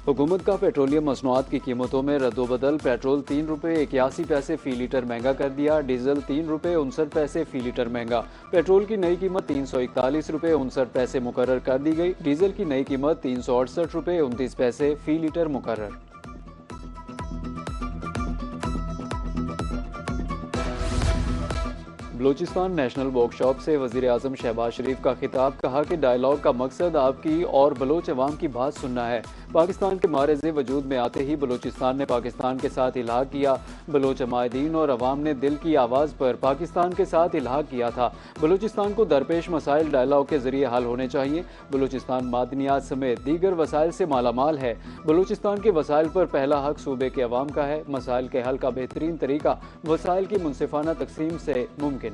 हुकूमत का पेट्रोलियम मसनूआत की कीमतों में रद्दोबदल। पेट्रोल ₹3.81 फी लीटर महंगा कर दिया। डीजल ₹3.59 फी लीटर महंगा। पेट्रोल की नई कीमत ₹341.59 मुकर्रर कर दी गई। डीजल की नई कीमत ₹368.29 फी लीटर मुकर्रर। बलूचिस्तान नेशनल वर्कशॉप से वज़ीर आज़म शहबाज शरीफ का खिताब। कहा कि डायलॉग का मकसद आपकी और बलोच अवाम की बात सुनना है। पाकिस्तान के मारज़े वजूद में आते ही बलूचिस्तान ने पाकिस्तान के साथ इल्हाक किया। बलोच अमायदीन और अवाम ने दिल की आवाज़ पर पाकिस्तान के साथ इल्हाक किया था। बलूचिस्तान को दरपेश मसाइल डायलॉग के जरिए हल होने चाहिए। बलूचिस्तान मादनियात समेत दीगर वसाइल से मालामाल है। बलूचिस्तान के वसाइल पर पहला हक सूबे के अवाम का है। मसाइल के हल का बेहतरीन तरीका वसाइल की मुनसिफाना तकसीम से मुमकिन है।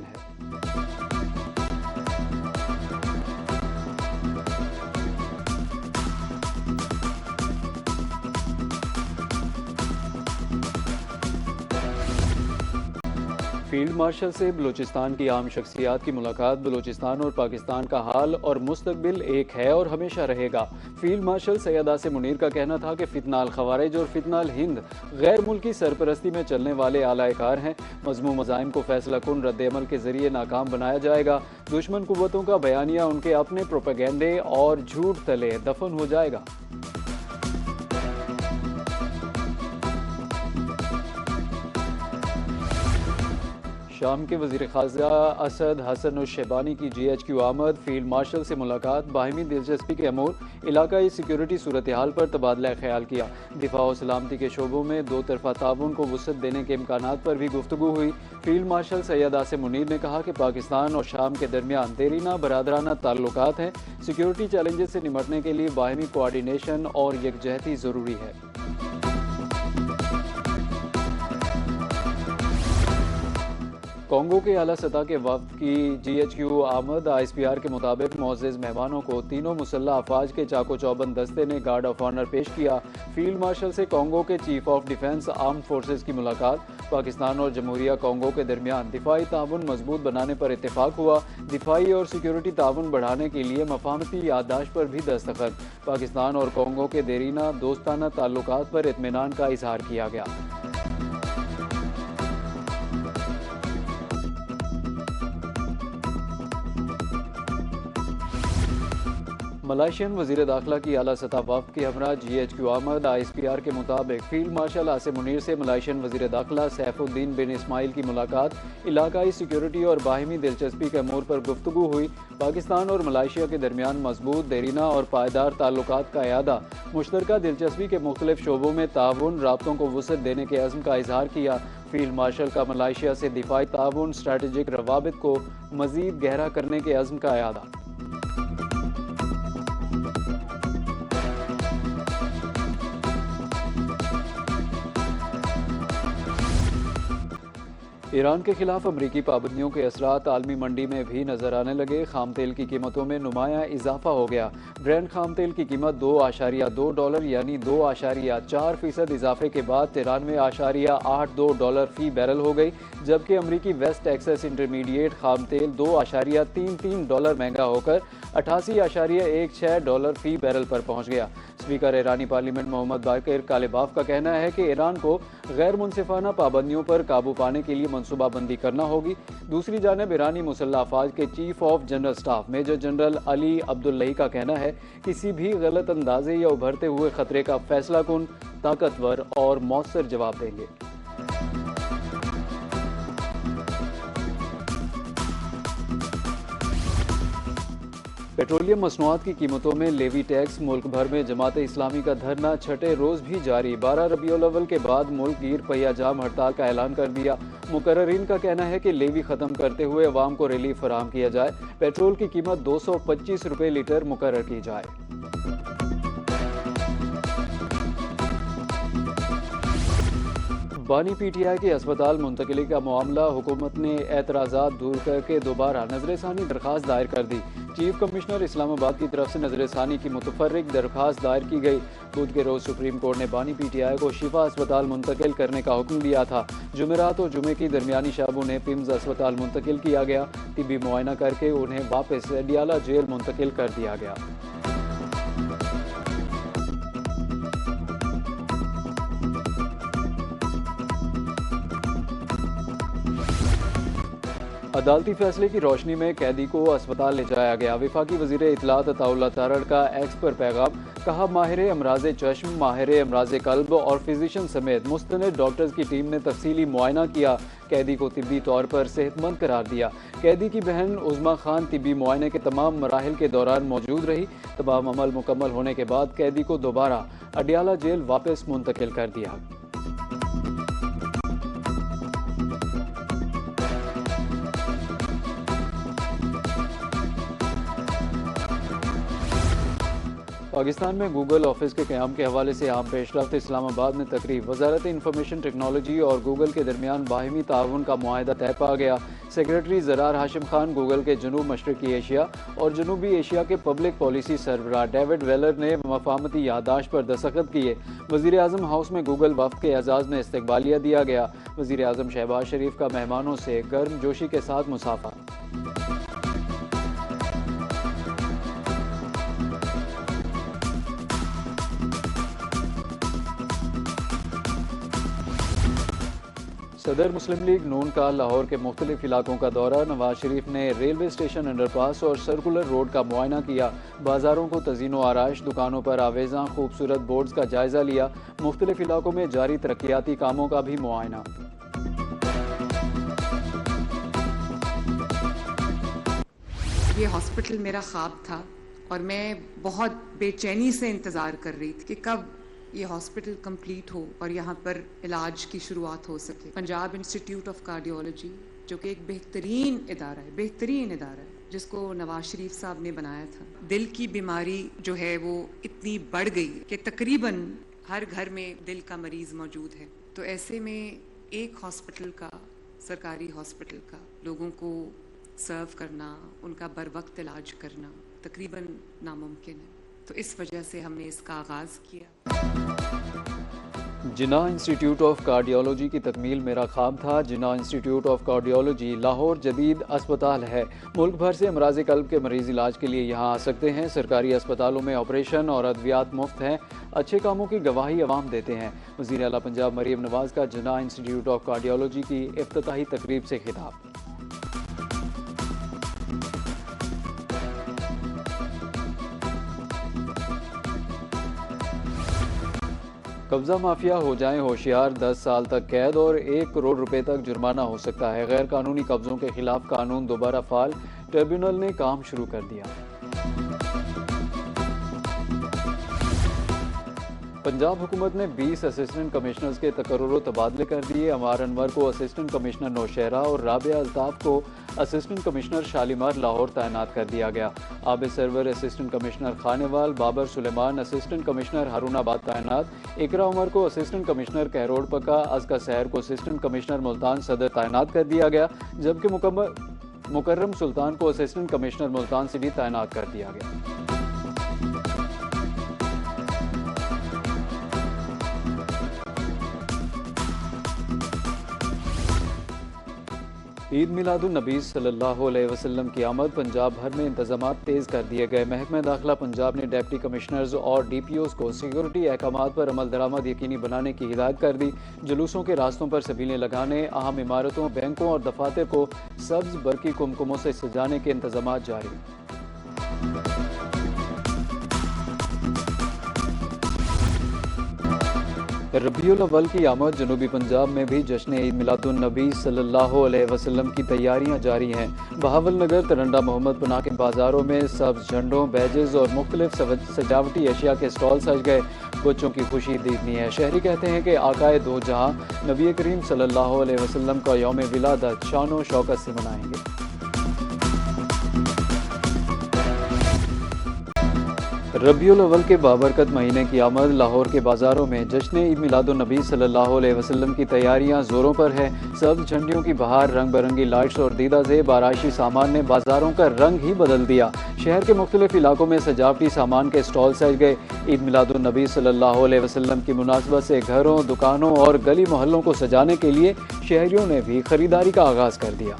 फील्ड मार्शल से बलूचिस्तान की आम शख्सियात की मुलाकात। बलूचिस्तान और पाकिस्तान का हाल और मुस्तकबिल एक है और हमेशा रहेगा। फील्ड मार्शल सैयद आसिम मुनीर का कहना था कि फितनाल खवारिज और फितनाल हिंद गैर मुल्की सरपरस्ती में चलने वाले आलाएकार हैं। मजमू मज़ाइम को फैसला कुन रद्द-ए-अमल के जरिए नाकाम बनाया जाएगा। दुश्मन कुव्वतों का बयानिया उनके अपने प्रोपेगेंडे और झूठ तले दफन हो जाएगा। शाम के वज़ीर ख़ाज़ा असद हसन शेबानी की GHQ आमद। फील्ड मार्शल से मुलाकात। बाहिमी दिलचस्पी के अमूर इलाकाई सिक्योरिटी सूरत हाल पर तबादला ख्याल किया। दिफा और सलामती के शोबों में दो तरफा ताउन को वुसअत देने के इम्कानात पर भी गुफ्तगू हुई। फील्ड मार्शल सैयद आसिम मुनीर ने कहा कि पाकिस्तान और शाम के दरमियान देरीना बरादराना ताल्लुकात हैं। सिक्योरिटी चैलेंजेस से निपटने के लिए बाहिमी कोआर्डिनेशन और यकजहती ज़रूरी है। कांगो के आला सतह के वफ्द की GHQ आमद। ISPR के मुताबिक मोअज़्ज़ज़ मेहमानों को तीनों मुसल्लह अफवाज के चाको चौबंद दस्ते ने गार्ड ऑफ ऑनर पेश किया। फील्ड मार्शल से कांगो के chief of defence arm forces की मुलाकात। पाकिस्तान और जमहूरिया कांगो के दरमियान दिफाई ताउन मजबूत बनाने पर इत्तेफाक हुआ। दिफाई और सिक्योरिटी ताउन बढ़ाने के लिए मफाहमती याददाश्त पर भी दस्तखत। पाकिस्तान और कांगो के देरीना दोस्ताना ताल्लुकात पर इत्मीनान का इजहार किया गया। मलाइशियन वज़ीर दाखिला की आला सतह वफ़द की हमरा GHQ आमद। ISPR के मुताबिक फील्ड मार्शल आसिम मुनीर से मलाइशियन वज़ीर दाखिला सैफुद्दीन बिन इस्माइल की मुलाकात। इलाकाई सिक्योरिटी और बाहिमी दिलचस्पी के अमूर पर गुफ्तगू हुई। पाकिस्तान और मलाइशिया के दरमियान मजबूत देरीना और पायदार ताल्लुकात का इयादा। मुश्तरका दिलचस्पी के मुख्तलिफ शोबों में ताउन राब्तों को वुसअत देने के अज़्म का इजहार किया। फील्ड मार्शल का मलाइशिया से दिफाई ताउन स्ट्रेटेजिक रवाबित को मज़ीद गहरा करने के अज़्म का इयादा। ईरान के खिलाफ अमरीकी पाबंदियों के असरात आलमी मंडी में भी नजर आने लगे। खाम तेल की कीमतों में नुमाया इजाफा हो गया। ब्रेंट खाम तेल की कीमत $2.2 यानी 2.4% इजाफे के बाद $93.82 फी बैरल हो गई। जबकि अमरीकी वेस्ट टेक्सास इंटरमीडिएट खाम तेल $2.33 महंगा होकर $88.16 फी बैरल पर पहुंच गया। स्पीकर ईरानी पार्लियामेंट मोहम्मद बाकिर कालिबाफ का कहना है कि ईरान को गैर मुनसिफाना पाबंदियों पर काबू पाने के लिए मनसूबाबंदी करना होगी। दूसरी जानब ईरानी मुसल्लह अफवाज के chief of general staff major general Ali Abdollahi का कहना है किसी भी गलत अंदाजे या उभरते हुए खतरे का फैसला कुन, ताकतवर और मौसर जवाब देंगे। पेट्रोलियम मसनूआत की कीमतों में लेवी टैक्स। मुल्क भर में जमात इस्लामी का धरना छठे रोज भी जारी। 12 रबीउल अव्वल के बाद मुल्क गिर पहिया जाम हड़ताल का ऐलान कर दिया। मुकर्ररीन का कहना है कि लेवी खत्म करते हुए अवाम को रिलीफ फराहम किया जाए। पेट्रोल की कीमत ₹225 लीटर मुकर्रर की जाए। बानी PTI की अस्पताल मुंतकिली का मामला। हुकूमत ने एतराज़ात दूर करके दोबारा नजरसानी दरख्वास्त दायर कर दी। चीफ कमिश्नर इस्लामाबाद की तरफ से नजरसानी की मुतफर्रिक दरख्वास्त दायर की गई। बुध के रोज सुप्रीम कोर्ट ने बानी PTI को शिफा अस्पताल मुंतकिल करने का हुक्म दिया था। जुमेरात और जुमे की दरमियानी शब उन्हें पिम्स अस्पताल मुंतकिल किया गया। तिब्बी मुआयना करके उन्हें वापस एडियाला जेल मुंतकिल कर दिया गया। अदालती फैसले की रोशनी में कैदी को अस्पताल ले जाया गया। वफाकी वजीर इत्तलात अताउल्लाह तारड़ का एक्स पर पैगाम, कहा माहिर अमराज चश्म, माहिर अमराज कल्ब और फिजिशियन समेत मुस्तनद डॉक्टर्स की टीम ने तफसीली मुआयना किया। कैदी को तिब्बी तौर पर सेहतमंद करार दिया। कैदी की बहन उज़मा खान तिब्बी मुआयने के तमाम मराहिल के दौरान मौजूद रही। तमाम अमल मुकम्मल होने के बाद कैदी को दोबारा अडियाला जेल वापस मुंतकिल कर दिया। पाकिस्तान में गूगल ऑफिस के क़याम के हवाले से आम पेशरफ्त इस्लामाबाद में तकरीब। वजारत इंफॉर्मेशन टेक्नोलॉजी और गूगल के दरमियान बाहिमी ताउन का मुआहदा तय पा गया। सेक्रेटरी ज़रार हाशिम खान गूगल के जनूब मशरक़ी एशिया और जनूबी एशिया के पब्लिक पॉलिसी सरबराह डेविड वेलर ने मफाहमती यादाश्त पर दस्तखत किए। वज़ीर आज़म हाउस में गूगल वफ़द के एजाज़ में इस्तकबालिया दिया गया। वज़ीर आज़म शहबाज शरीफ का मेहमानों से गर्मजोशी के साथ मुसाफा। सदर मुस्लिम लीग नून का लाहौर के मुख्तलिफ इलाकों का दौरा। नवाज शरीफ ने रेलवे स्टेशन, अंडरपास और सर्कुलर रोड का मुआयना किया। बाजारों को तज़ीनो आराइश, दुकानों पर आवेज़ा खूबसूरत बोर्ड्स का जायजा लिया। मुख्तलिफ इलाकों में जारी तरक्याती कामों का भी मुआयना। ये हॉस्पिटल मेरा ख्वाब था और मैं बहुत बेचैनी से इंतज़ार कर रही थी कि कब ये हॉस्पिटल कंप्लीट हो और यहाँ पर इलाज की शुरुआत हो सके। पंजाब इंस्टीट्यूट ऑफ कार्डियोलॉजी जो कि एक बेहतरीन इदारा है जिसको नवाज शरीफ साहब ने बनाया था। दिल की बीमारी जो है वो इतनी बढ़ गई कि तकरीबन हर घर में दिल का मरीज़ मौजूद है। तो ऐसे में एक हॉस्पिटल का, सरकारी हॉस्पिटल का, लोगों को सर्व करना, उनका बर वक्त इलाज करना तकरीबन नामुमकिन है। तो इस वजह से हमने इसका आगाज़ किया। जिन्ना इंस्टीट्यूट ऑफ कार्डियोलॉजी की तकमील मेरा ख्वाब था। जिन्ना इंस्टीट्यूट ऑफ कार्डियोलॉजी लाहौर जदीद अस्पताल है। मुल्क भर से अमराज कल्ब के मरीज इलाज के लिए यहाँ आ सकते हैं। सरकारी अस्पतालों में ऑपरेशन और अद्वियात मुफ्त हैं। अच्छे कामों की गवाही अवाम देते हैं। वज़ीर आला पंजाब मरीम नवाज का जिन्ना इंस्टीट्यूट ऑफ कार्डियोलॉजी की इफ्तिताही तकरीब से खिताब। कब्जा माफिया हो जाएं होशियार, 10 साल तक कैद और 1 करोड़ रुपए तक जुर्माना हो सकता है। गैर कानूनी कब्जों के खिलाफ कानून दोबारा फाल, ट्रिब्यूनल ने काम शुरू कर दिया। पंजाब हुकूमत ने 20 असिस्टेंट कमिश्नर्स के तकर्रुर तबादले कर दिए। अमार अनवर को असिस्टेंट कमिश्नर नौशहरा और राबिया अल्ताफ को असिस्टेंट कमिश्नर शालीमार लाहौर तैनात कर दिया गया। Abid Sarwar assistant commissioner Khanewal, Babar Suleman assistant commissioner Haroonabad तैनात, इकरा उमर को असिस्टेंट कमिश्नर कहरोड़ पक्का, अज़का सहर को असिस्टेंट कमिश्नर मुल्तान सदर तैनात कर दिया गया, जबकि मुकर्रम सुल्तान को असिस्टेंट कमिश्नर मुल्तान से भी तैनात कर दिया गया। ईद मिलादुन नबी सल्लल्लाहु अलैहि वसल्लम की आमद। पंजाब भर में इंतजामात तेज़ कर दिए गए। महकमा दाखिला पंजाब ने डिप्टी कमिश्नर्स और DPOs को सिक्योरिटी अहकामात पर अमल दरामद यकीनी बनाने की हिदायत कर दी। जुलूसों के रास्तों पर सबीलें लगाने, अहम इमारतों, बैंकों और दफातर को सब्ज बरकी कुमकुमों से सजाने के इंतजामात जारी। रबीउल अव्वल की आमद। जनूबी पंजाब में भी जश्न ईद मिलादुन नबी सल्लल्लाहु अलैहि वसल्लम की तैयारियां जारी हैं। बहावल नगर, तरंडा, मोहम्मद पनाह के बाजारों में सब्ज झंडों, बैजेज और मुख्तलिफ सजावटी अशिया के स्टॉल सज गए। बच्चों की खुशी दीदनी है। शहरी कहते हैं कि आकाए दो जहां नबी करीम सल्लल्लाहु अलैहि वसल्लम का यौम विलादत शान शौकत से मनाएंगे। रबीउल अव्वल के बाबरकत महीने की आमद। लाहौर के बाज़ारों में जश्न ईद मिलादुन नबी सल्लल्लाहु अलैहि वसल्लम की तैयारियां ज़ोरों पर है। सब झंडियों की बहार, रंग बिरंगी लाइट्स और दीदा ज़ेब आराइशी सामान ने बाज़ारों का रंग ही बदल दिया। शहर के मुख्तलिफ इलाकों में सजावटी सामान के स्टॉल सज गए। ईद मिलादुन नबी सल्लल्लाहु अलैहि वसल्लम की मुनासबत से घरों, दुकानों और गली मोहल्लों को सजाने के लिए शहरियों ने भी खरीदारी का आगाज़ कर दिया।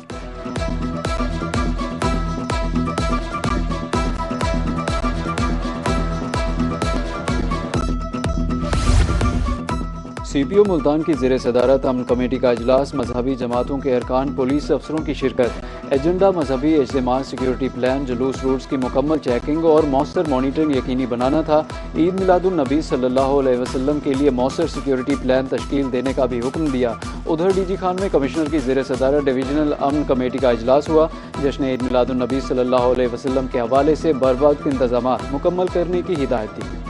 CPO मुल्तान की ज़ेर सदारत अमन कमेटी का इजलास। मजहबी जमातों के अरकान, पुलिस अफसरों की शिरकत। एजेंडा मजहबी इज्तिमा, सिक्योरिटी प्लान, जुलूस रूट्स की मुकम्मल चेकिंग और मौसर मॉनिटरिंग यकीनी बनाना था। ईद मिलादुन नबी सल्लल्लाहु अलैहि वसल्लम के लिए मौसर सिक्योरिटी प्लान तश्कील देने का भी हुक्म दिया। उधर डीजी खान में कमिश्नर की ज़ेर सदारत डिवीजनल अमन कमेटी का इजलास हुआ। जश्न ईद मिलादुन नबी सल्लल्लाहु अलैहि वसल्लम के हवाले से बर वक्त इंतजाम मुकम्मल करने की हिदायत दी।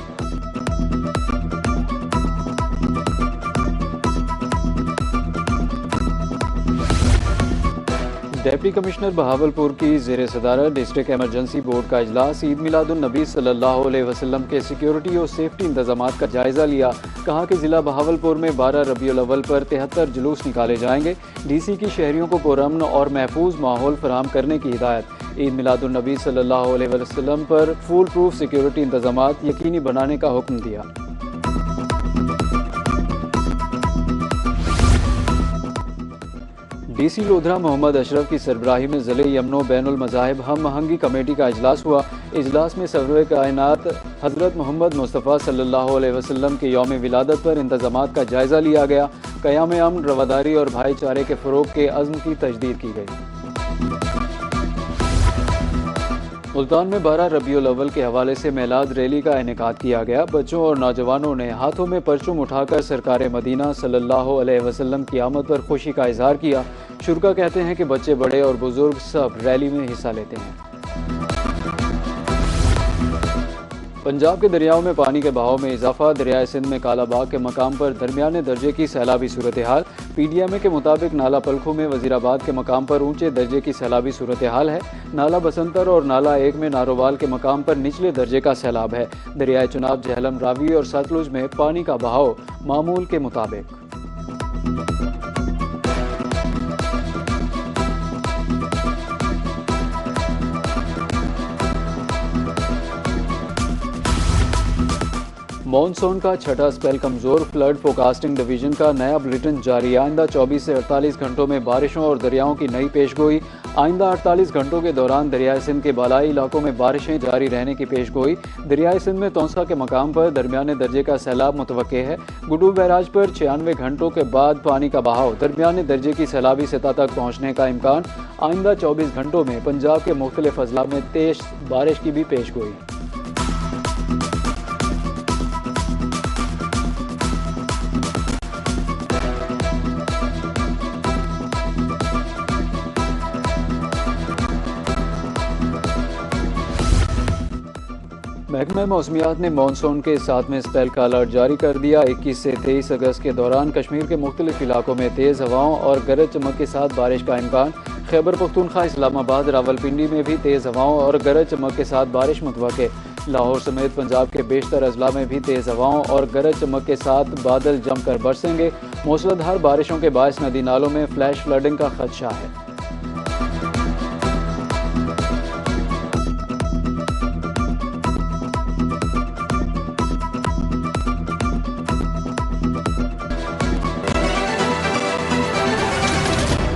डिप्टी कमिश्नर बहावलपुर की ज़ेर सदारत डिस्ट्रिक्ट एमरजेंसी बोर्ड का इजलास ईद मिलादुन नबी सल्लल्लाहु अलैहि वसल्लम के सिक्योरिटी और सेफ्टी इंतजामात का जायज़ा लिया। कहा कि ज़िला बहावलपुर में 12 रबीउल अव्वल पर 73 जुलूस निकाले जाएंगे। डीसी की शहरियों को पुरअमन और महफूज माहौल फराहम करने की हिदायत। ईद मिलादुन नबी सल्लल्लाहु अलैहि वसल्लम पर फुल प्रूफ सिक्योरिटी इंतजामात यकीनी बनाने का हुक्म दिया। डीसी लोधरा मोहम्मद अशरफ की सरबराही में ज़िले यमनो बैनुल मज़ाहिब हम आहंगी कमेटी का इजलास हुआ। इजलास में सरवर कायनात हज़रत मोहम्मद मुस्तफ़ा सल्लल्लाहु अलैहि वसल्लम के यौम विलादत पर इंतजामात का जायज़ा लिया गया। क़याम अमन, रवादारी और भाईचारे के फ़रोग़ के अज़्म की तजदीद की गई। मुल्तान में 12 रबीउल अव्वल के हवाले से मेलाद रैली का इनेकाद किया गया। बच्चों और नौजवानों ने हाथों में परचम उठाकर सरकार मदीना सल्लल्लाहु अलैहि वसल्लम की आमद पर खुशी का इजहार किया। शुरका कहते हैं कि बच्चे, बड़े और बुजुर्ग सब रैली में हिस्सा लेते हैं। पंजाब के दरियाओं में पानी के बहाव में इजाफा। दरियाए सिंध में कालाबाग के मकाम पर दरमियाने दर्जे की सैलाबी सूरत हाल। PDMA के मुताबिक नाला पलखों में वजीराबाद के मकाम पर ऊंचे दर्जे की सैलाबी सूरत हाल है। नाला बसंतर और नाला 1 में नारोवाल के मकाम पर निचले दर्जे का सैलाब है। दरियाए चुनाब, झेलम, रावी और सतलुज में पानी का बहाव मामूल के मुताबिक। मॉनसून का छठा स्पेल कमज़ोर। फ्लड फोरकास्टिंग डिवीजन का नया बुलेटिन जारी। आइंदा 24 से 48 घंटों में बारिशों और दरियाओं की नई पेशगोई। आइंदा 48 घंटों के दौरान दरियाए सिंध के बालाई इलाकों में बारिशें जारी रहने की पेशगोई। दरियाए सिंध में तौसा के मकाम पर दरमियाने दर्जे का सैलाब मुतवक्के है। गुडू बैराज पर 96 घंटों के बाद पानी का बहाव दरमियाने दर्जे की सैलाबी सतह तक पहुँचने का इम्कान। आइंदा 24 घंटों में पंजाब के मुख्तलिफ अजला में तेज बारिश की भी पेशगोई। महकमा मौसमियात ने मानसून के 7वें स्पेल का अलर्ट जारी कर दिया। 21 से 23 अगस्त के दौरान कश्मीर के मुख्तलिफ इलाकों में तेज़ हवाओं और गरज चमक के साथ बारिश का इम्कान। खैबर पख्तूनख्वा, इस्लामाबाद, रावलपिंडी में भी तेज़ हवाओं और गरज चमक के साथ बारिश मुतवक्के। लाहौर समेत पंजाब के बेशतर अजला में भी तेज़ हवाओं और गरज चमक के साथ बादल जमकर बरसेंगे। मूसलाधार बारिशों के बायस नदी नालों में फ्लैश फ्लडिंग का खदशा है।